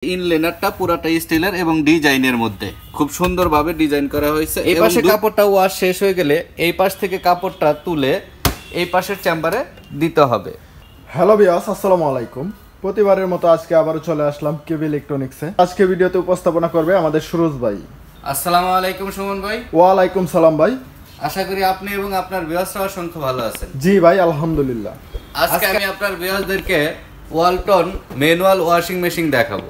ইনলেনারটা পুরাটা স্টিলের এবং ডিজাইনের মধ্যে খুব সুন্দরভাবে ডিজাইন করা হয়েছে। এই পাশে কাপড়টা ওয়াশ শেষ হয়ে গেলে এই পাশ থেকে কাপড়টা তুলে এই পাশের চেম্বারে দিতে হবে। হ্যালো ভিউয়ার্স, আসসালামু আলাইকুম। প্রতিবারের মতো আজকে আবারও চলে আসলাম কেবি ইলেকট্রনিক্সে। আজকে ভিডিওতে উপস্থাপনা করবে আমাদের সুরজ ভাই। আসসালামু আলাইকুম সুমন ভাই। ওয়ালাইকুম সালাম ভাই। আশা করি আপনি এবং আপনার ভিউয়ার্সরা অসংখ্য ভালো আছেন। জি ভাই, আলহামদুলিল্লাহ। আজকে আমি আপনার ভিউয়ার্সদেরকে ওয়ালটন ম্যানুয়াল ওয়াশিং মেশিন দেখাবো।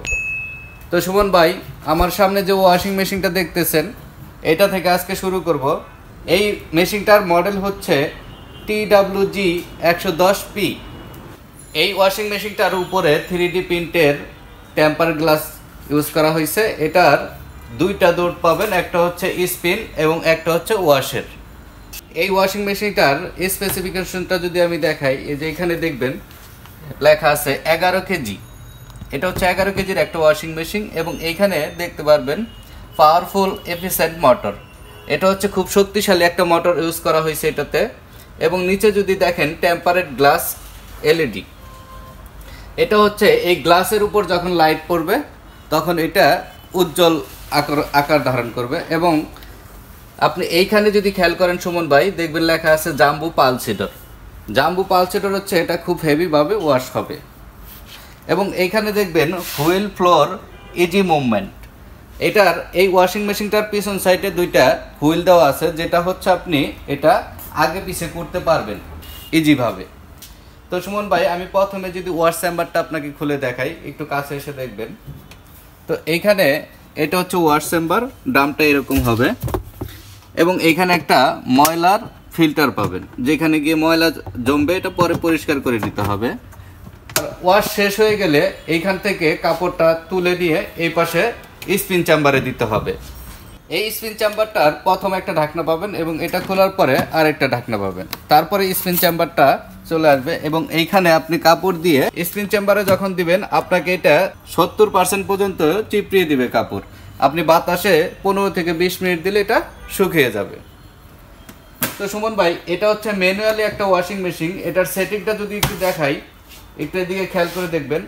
তো সুমন ভাই, আমার সামনে যে ওয়াশিং মেশিনটা দেখতেছেন এটা থেকে আজকে শুরু করব। এই মেশিনটার মডেল হচ্ছে TWG 110P। এই ওয়াশিং মেশিনটার উপরে 3D প্রিন্টের টেম্পার গ্লাস ইউজ করা হয়েছে। এটার দুইটা দৌড় পাবেন, একটা হচ্ছে স্পিন এবং একটা হচ্ছে ওয়াশের। এই ওয়াশিং মেশিনটার স্পেসিফিকেশনটা যদি আমি দেখাই, এই যে এখানে দেখবেন লেখা আছে 11 কেজি। এটা হচ্ছে 11 কেজির একটা ওয়াশিং মেশিন এবং এইখানে দেখতে পারবেন পাওয়ারফুল এফিসিয়েন্ট মোটর। এটা হচ্ছে খুব শক্তিশালী একটা মোটর ইউজ করা হয়েছে এটাতে। এবং নিচে যদি দেখেন টেম্পারেট গ্লাস এলইডি। এটা হচ্ছে এই গ্লাসের উপর যখন লাইট পড়বে তখন এটা উজ্জ্বল আকার ধারণ করবে। এবং আপনি এইখানে যদি খেয়াল করেন সুমন ভাই, দেখবেন লেখা আছে জাম্বু পালসিডর। জাম্বু পালসিডর হচ্ছে এটা খুব হেভিভাবে ওয়াশ হবে। এবং এইখানে দেখবেন হুইল ফ্লোর ইজি মুভমেন্ট। এটার এই ওয়াশিং মেশিনটার পিছন সাইডে দুইটা হুইল দেওয়া আছে, যেটা হচ্ছে আপনি এটা আগে পিছে করতে পারবেন ইজিভাবে। তো সুমন ভাই, আমি প্রথমে যদি ওয়াশ চেম্বারটা আপনাকে খুলে দেখাই, একটু কাছে এসে দেখবেন। তো এইখানে এটা হচ্ছে ওয়াশ চেম্বার, ডামটা এরকম হবে এবং এইখানে একটা ময়লার ফিল্টার পাবেন, যেখানে গিয়ে ময়লা জমবে, এটা পরে পরিষ্কার করে দিতে হবে। ওয়াশ শেষ হয়ে গেলে এইখান থেকে কাপড়টা তুলে নিয়ে এই পাশে স্পিন চেম্বারে দিতে হবে। এই স্পিন চেম্বারটার প্রথম একটা ঢাকনা পাবেন এবং এটা খোলার পরে আরেকটা ঢাকনা পাবেন। তারপরে স্পিন চেম্বারটা চলে আসবে এবং এইখানে আপনি কাপড় দিয়ে স্পিন চেম্বারে যখন দিবেন আপনাকে এটা 70% পর্যন্ত চিপড়িয়ে দিবে কাপড়। আপনি বাতাসে 15 থেকে 20 মিনিট দিলে এটা শুকিয়ে যাবে। তো সুমন ভাই, এটা হচ্ছে ম্যানুয়ালি একটা ওয়াশিং মেশিন। এটার সেটিংটা যদি একটু দেখাই, একটু এদিকে খেয়াল করে দেখবেন।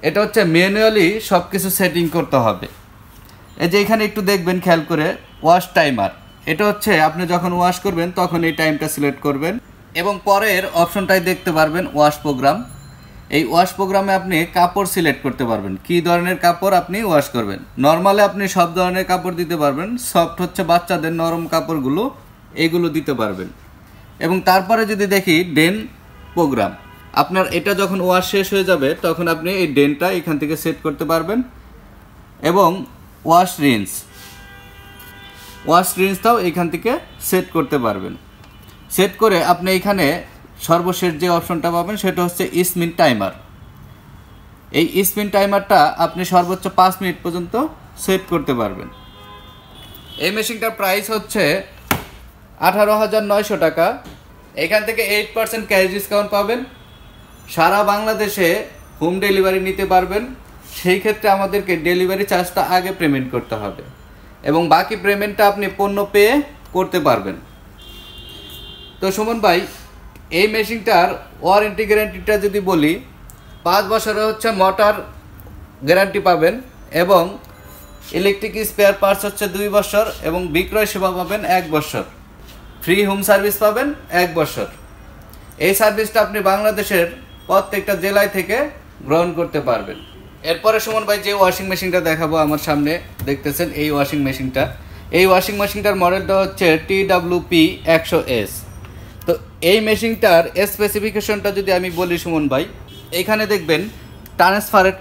এটা হচ্ছে ম্যানুয়ালি সব কিছু সেটিং করতে হবে। এই যে এখানে একটু দেখবেন খেয়াল করে, ওয়াশ টাইমার। এটা হচ্ছে আপনি যখন ওয়াশ করবেন তখন এই টাইমটা সিলেক্ট করবেন এবং পরের অপশনটাই দেখতে পারবেন ওয়াশ প্রোগ্রাম। এই ওয়াশ প্রোগ্রামে আপনি কাপড় সিলেক্ট করতে পারবেন, কী ধরনের কাপড় আপনি ওয়াশ করবেন। নর্মালে আপনি সব ধরনের কাপড় দিতে পারবেন, সফট হচ্ছে বাচ্চাদের নরম কাপড়গুলো, এইগুলো দিতে পারবেন। এবং তারপরে যদি দেখি ডেন প্রোগ্রাম, আপনার এটা যখন ওয়াশ শেষ হয়ে যাবে তখন আপনি এই ডেনটা এখান থেকে সেট করতে পারবেন। এবং ওয়াশ রিন্সটাও এখান থেকে সেট করতে পারবেন। সেট করে আপনি এখানে সর্বশেষ যে অপশনটা পাবেন সেটা হচ্ছে স্পিন টাইমার। এই স্পিন টাইমারটা আপনি সর্বোচ্চ 5 মিনিট পর্যন্ত সেট করতে পারবেন। এই মেশিনটার প্রাইস হচ্ছে 18,900 টাকা। এখান থেকে 8% ক্যাশ ডিসকাউন্ট পাবেন। সারা বাংলাদেশে হোম ডেলিভারি নিতে পারবেন। সেই ক্ষেত্রে আমাদেরকে ডেলিভারি চার্জটা আগে পেমেন্ট করতে হবে এবং বাকি পেমেন্টটা আপনি পণ্য পেয়ে করতে পারবেন। তো সুমন ভাই, এই মেশিনটার ওয়ারেন্টি গ্যারান্টিটা যদি বলি, 5 বছরের হচ্ছে মোটর গ্যারান্টি পাবেন এবং ইলেকট্রিক স্পেয়ার পার্টস হচ্ছে 2 বছর এবং বিক্রয় সেবা পাবেন 1 বছর। ফ্রি হোম সার্ভিস পাবেন 1 বছর। এই সার্ভিসটা আপনি বাংলাদেশের প্রত্যেকটা জেলায় থেকে গ্রহণ করতে পারবেন। এরপরে সুমন ভাই, যে ওয়াশিং মেশিনটা দেখাবো আমার সামনে দেখতেছেন এই ওয়াশিং মেশিনটার মডেলটা হচ্ছে TWP 100S। তো এই মেশিনটার স্পেসিফিকেশনটা যদি আমি বলি সুমন ভাই, এইখানে দেখবেন ট্রান্সপারেন্ট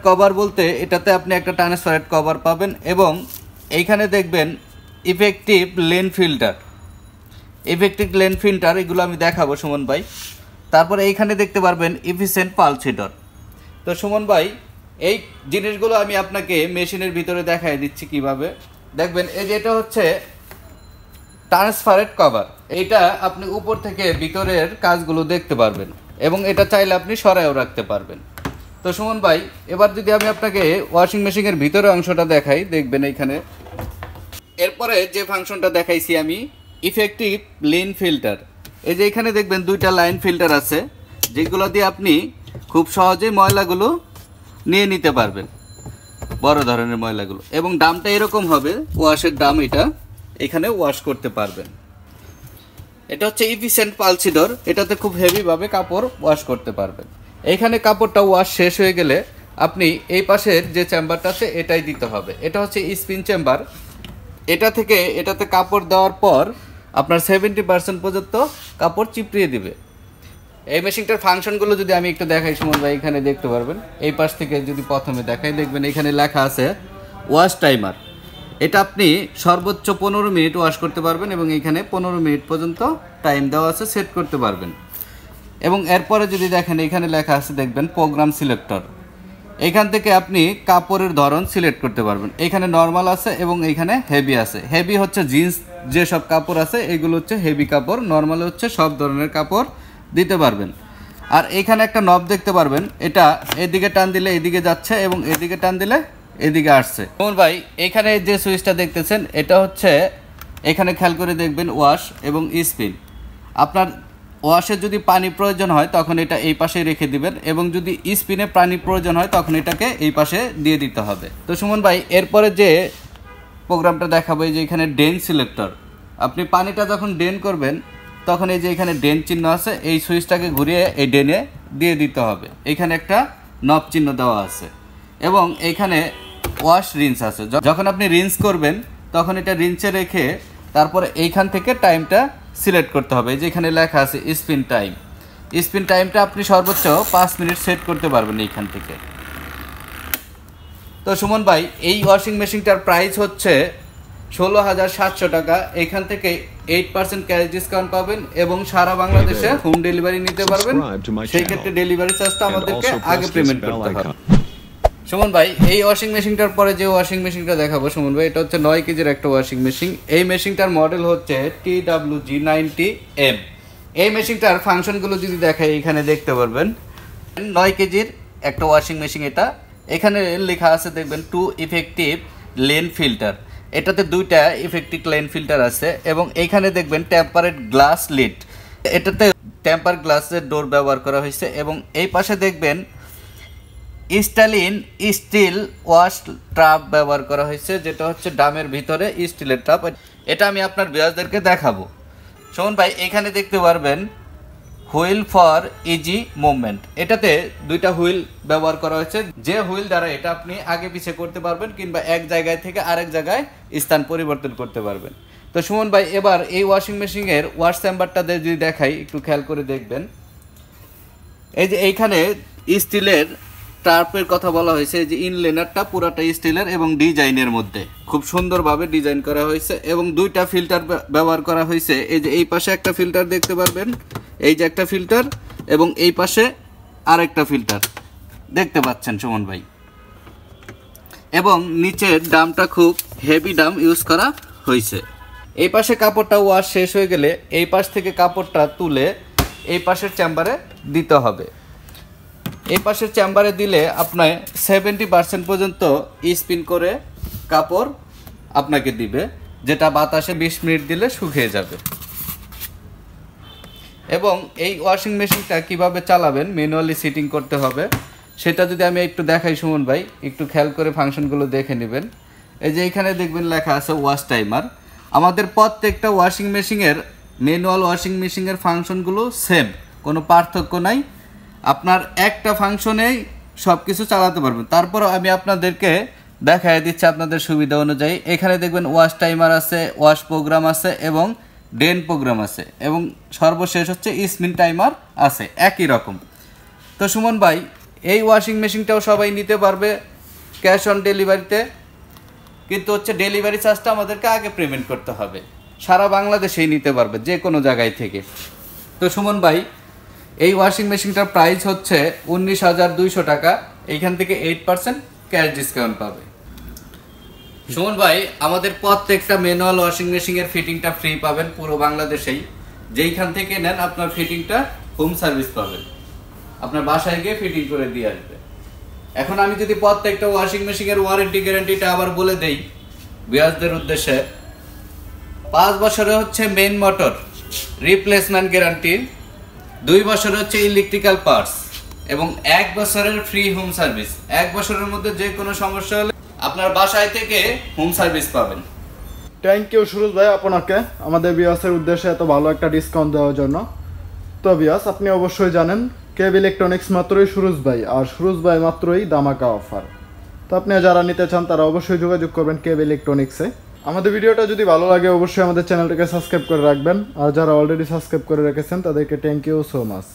কভার বলতে এটাতে আপনি একটা ট্রান্সপারেন্ট কভার পাবেন এবং এইখানে দেখবেন ইফেক্টিভ লেন ফিল্টার, এগুলো আমি দেখাবো সুমন ভাই। তারপরে এইখানে দেখতে পারবেন এফিসিয়েন্ট পালসিডর। তো সুমন ভাই, এই জিনিসগুলো আমি আপনাকে মেশিনের ভিতরে দেখাই দিচ্ছি কিভাবে। দেখবেন এই যে এটা হচ্ছে ট্রান্সপারেন্ট কভার। এইটা আপনি উপর থেকে ভিতরের কাজগুলো দেখতে পারবেন এবং এটা চাইলে আপনি সরায়ও রাখতে পারবেন। তো সুমন ভাই, এবার যদি আমি আপনাকে ওয়াশিং মেশিনের ভিতরের অংশটা দেখাই, দেখবেন এইখানে এরপরে যে ফাংশনটা দেখাইছি আমি, ইফেক্টিভ লেন ফিল্টার। এই যে এখানে দেখবেন দুইটা লাইন ফিল্টার আছে, যেগুলো দিয়ে আপনি খুব সহজেই ময়লাগুলো নিয়ে নিতে পারবেন, বড় ধরনের ময়লাগুলো। এবং দামটা এরকম হবে, ওয়াশের দাম এটা, এখানে ওয়াশ করতে পারবেন। এটা হচ্ছে ইফিসিয়েন্ট পালসিডর, এটাতে খুব হেভিভাবে কাপড় ওয়াশ করতে পারবেন। এইখানে কাপড়টা ওয়াশ শেষ হয়ে গেলে আপনি এই পাশের যে চেম্বারটা আছে এটাই দিতে হবে। এটা হচ্ছে স্পিন চেম্বার। এটা থেকে এটাতে কাপড় দেওয়ার পর আপনার 70% পর্যন্ত কাপড় চিপড়িয়ে দিবে। এই মেশিনটার ফাংশনগুলো যদি আমি একটু দেখাই সুমন ভাই, এখানে দেখতে পারবেন। এই পাশ থেকে যদি প্রথমে দেখাই, দেখবেন এখানে লেখা আছে ওয়াশ টাইমার। এটা আপনি সর্বোচ্চ 15 মিনিট ওয়াশ করতে পারবেন এবং এখানে 15 মিনিট পর্যন্ত টাইম দেওয়া আছে, সেট করতে পারবেন। এবং এরপরে যদি দেখেন এখানে লেখা আছে দেখবেন প্রোগ্রাম সিলেক্টর। এখান থেকে আপনি কাপড়ের ধরন সিলেক্ট করতে পারবেন। এখানে নর্মাল আছে এবং এখানে হেভি আছে। হেভি হচ্ছে জিন্স যেসব কাপড় আছে এগুলো হচ্ছে হেভি কাপড়, নর্মাল হচ্ছে সব ধরনের কাপড় দিতে পারবেন। আর এখানে একটা নব দেখতে পারবেন, এটা এদিকে টান দিলে এদিকে যাচ্ছে এবং এদিকে টান দিলে এদিকে আসছে। সুমন ভাই এখানে যে সুইচটা দেখতেছেন এটা হচ্ছে, এখানে খেয়াল করে দেখবেন ওয়াশ এবং স্পিন। আপনার ওয়াশের যদি পানি প্রয়োজন হয় তখন এটা এই পাশে রেখে দিবেন এবং যদি স্পিনে পানি প্রয়োজন হয় তখন এটাকে এই পাশে দিয়ে দিতে হবে। তো সুমন ভাই এরপরে যে প্রোগ্রামটা দেখাবো, এই যে এখানে ড্রেন সিলেক্টর। আপনি পানিটা যখন ড্রেন করবেন তখন এই যে এখানে ড্রেন চিহ্ন আছে, এই সুইচটাকে ঘুরিয়ে এই ড্রেনে দিয়ে দিতে হবে। এখানে একটা নব চিহ্ন দেওয়া আছে এবং এইখানে ওয়াশ রিন্স আছে। যখন আপনি রিন্স করবেন তখন এটা রিন্সে রেখে তারপরে এইখান থেকে টাইমটা সিলেক্ট করতে হবে। এই যে এখানে লেখা আছে স্পিন টাইম। স্পিন টাইমটা আপনি সর্বোচ্চ 5 মিনিট সেট করতে পারবেন এইখান থেকে। তো সুমন ভাই এই ওয়াশিং মেশিনটার প্রাইস হচ্ছে 16,700 টাকা। এখান থেকে 8% ক্যাশ ডিসকাউন্ট পাবেন এবং সারা বাংলাদেশে হোম ডেলিভারি নিতে পারবেন। সেই ক্ষেত্রে ডেলিভারি চার্জটা আমাদেরকে আগে পেমেন্ট করতে হবে। সুমন ভাই এই ওয়াশিং মেশিনটার পরে যে ওয়াশিং মেশিনটা দেখাবো সুমন ভাই, এটা হচ্ছে 9 কেজির একটা ওয়াশিং মেশিন। এই মেশিনটার মডেল হচ্ছে TWG90M। এই মেশিনটার ফাংশনগুলো যদি দেখাই এখানে দেখতে পারবেন। 9 কেজির একটা ওয়াশিং মেশিন এটা। এখানে লেখা আছে দেখবেন 2 ইফেক্টিভ লেন ফিল্টার। এটাতে 2টা ইফেক্টিভ লেন ফিল্টার আছে এবং এখানে দেখবেন টেম্পারেড গ্লাস লিড। এটাতে টেম্পার গ্লাসের ডোর ব্যবহার করা হয়েছে এবং এই পাশে দেখবেন স্টাইলিন স্টিল ওয়াশ ট্রাপ ব্যবহার করা হয়েছে, যেটা হচ্ছে ড্রামের ভিতরে স্টিলের ট্রাপ। এটা আমি আপনার ভিউয়ারদেরকে দেখাবো। সুমন ভাই এখানে দেখতে পারবেন হুইল ফর ইজি মুভমেন্ট। এটাতে 2টা হুইল ব্যবহার করা হয়েছে, যে হুইল দ্বারা এটা আপনি আগে পিছে করতে পারবেন কিংবা এক জায়গায় থেকে আরেক জায়গায় স্থান পরিবর্তন করতে পারবেন। তো সুমন ভাই এবার এই ওয়াশিং মেশিনের ওয়াশ চেম্বারটা যদি দেখাই একটু খেয়াল করে দেখবেন। এই যে এইখানে স্টিলের টার্পের কথা বলা হয়েছে, যে ইনলেনারটা পুরাটা স্টিলের এবং ডিজাইনের মধ্যে খুব সুন্দরভাবে ডিজাইন করা হয়েছে এবং 2টা ফিল্টার ব্যবহার করা হয়েছে। এই যে এই পাশে একটা ফিল্টার দেখতে পারবেন, এই যে একটা ফিল্টার এবং এই পাশে আরেকটা ফিল্টার দেখতে পাচ্ছেন সুমন ভাই। এবং নিচের ডামটা খুব হেভি ডাম ইউজ করা হয়েছে। এই পাশে কাপড়টা ওয়াশ শেষ হয়ে গেলে এই পাশ থেকে কাপড়টা তুলে এই পাশের চেম্বারে দিতে হবে। এই পাশের চেম্বারে দিলে আপনার 70% পর্যন্ত স্পিন করে কাপড় আপনাকে দিবে, যেটা বাতাসে 20 মিনিট দিলে শুকিয়ে যাবে। এবং এই ওয়াশিং মেশিনটা কিভাবে চালাবেন, ম্যানুয়ালি সিটিং করতে হবে, সেটা যদি আমি একটু দেখাই সুমন ভাই, একটু খেয়াল করে ফাংশনগুলো দেখে নেবেন। এই যে এখানে দেখবেন লেখা আছে ওয়াশ টাইমার। আমাদের প্রত্যেকটা ওয়াশিং মেশিনের ম্যানুয়াল ওয়াশিং মেশিনের ফাংশনগুলো সেম, কোনো পার্থক্য নাই। আপনার একটা ফাংশনেই সব কিছু চালাতে পারবেন। তারপরও আমি আপনাদেরকে দেখাই দিচ্ছি আপনাদের সুবিধা অনুযায়ী। এখানে দেখবেন ওয়াশ টাইমার আছে, ওয়াশ প্রোগ্রাম আছে এবং ড্রেন প্রোগ্রাম আছে এবং সর্বশেষ হচ্ছে স্পিন টাইমার আছে, একই রকম। তো সুমন ভাই এই ওয়াশিং মেশিনটাও সবাই নিতে পারবে ক্যাশ অন ডেলিভারিতে, কিন্তু হচ্ছে ডেলিভারি চার্জটা আমাদেরকে আগে পেমেন্ট করতে হবে। সারা বাংলাদেশেই নিতে পারবে যে কোনো জায়গায় থেকে। তো সুমন ভাই এই ওয়াশিং মেশিনটার প্রাইস হচ্ছে 19,200 টাকা। এইখান থেকে 8% ক্যাশ ডিসকাউন্ট পাবে। সুমন ভাই আমাদের প্রত্যেকটা ম্যানুয়াল ওয়াশিং মেশিনের ফিটিংটা ফ্রি পাবেন পুরো বাংলাদেশেই। যেইখান থেকে নেন আপনার ফিটিংটা হোম সার্ভিস পাবেন, আপনার বাসায় গিয়ে ফিটিং করে দিয়ে আসবে। এখন আমি যদি প্রত্যেকটা ওয়াশিং মেশিনের ওয়ারেন্টি গ্যারান্টিটা আবার বলে দেই ভিউয়ারদের উদ্দেশ্যে। 5 বছরে হচ্ছে মেইন মোটর রিপ্লেসমেন্ট গ্যারান্টি, 2 বছরে হচ্ছে ইলেকট্রিক্যাল পার্টস, এবং 1 বছরের ফ্রি হোম সার্ভিস। 1 বছরের মধ্যে যে কোনো সমস্যা হলে আপনার বাসায় থেকে হোম সার্ভিস পাবেন। থ্যাংক ইউ সুরজ ভাই আপনাকে আমাদের ভিউয়ার্সের উদ্দেশ্যে এত ভালো একটা ডিসকাউন্ট দেওয়ার জন্য। তো ভিউয়ার্স, আপনি অবশ্যই জানেন কেবি ইলেকট্রনিক্স মাত্রই সুরজ ভাই, আর সুরজ ভাই মাত্রই ধামাকা অফার। তো আপনি যারা নিতে চান তারা অবশ্যই যোগাযোগ করবেন কেবি ইলেকট্রনিক্সে। আমাদের ভিডিওটা যদি ভালো লাগে অবশ্যই আমাদের চ্যানেলটাকে সাবস্ক্রাইব করে রাখবেন, আর যারা অলরেডি সাবস্ক্রাইব করে রেখেছেন তাদেরকে থ্যাংক ইউ সো মাচ।